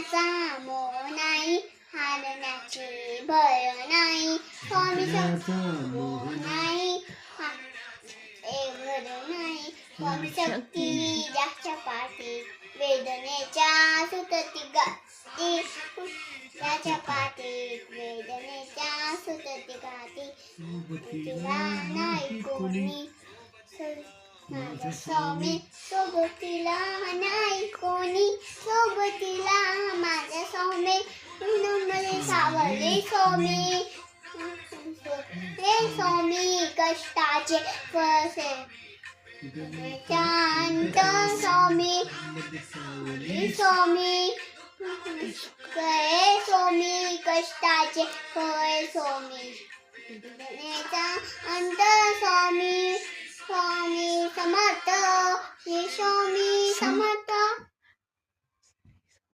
हारण्याचा मोह नाही, हारण्याची भय नाही. स्वामी मोह नाही, भय नाही. स्वामी शक्ती ज्याच्या पाठी, वेदनेच्या सुतती गाती. त्याच्या पाठी वेदनेच्या सुतती गाती. सोबतीला नाही कोणी, माझा स्वामी सोबतीला नाही कोणी. सोबतीला माझ्या स्वामी, मध्ये सावरले स्वामी. हे स्वामी कष्टाचे फसे शांत स्वामी. स्वामी हे स्वामी कष्टाचे फळ स्वामी. वेदनेचा अंत स्वामी. स्वामी समर्थ, हे स्वामी समर्थ.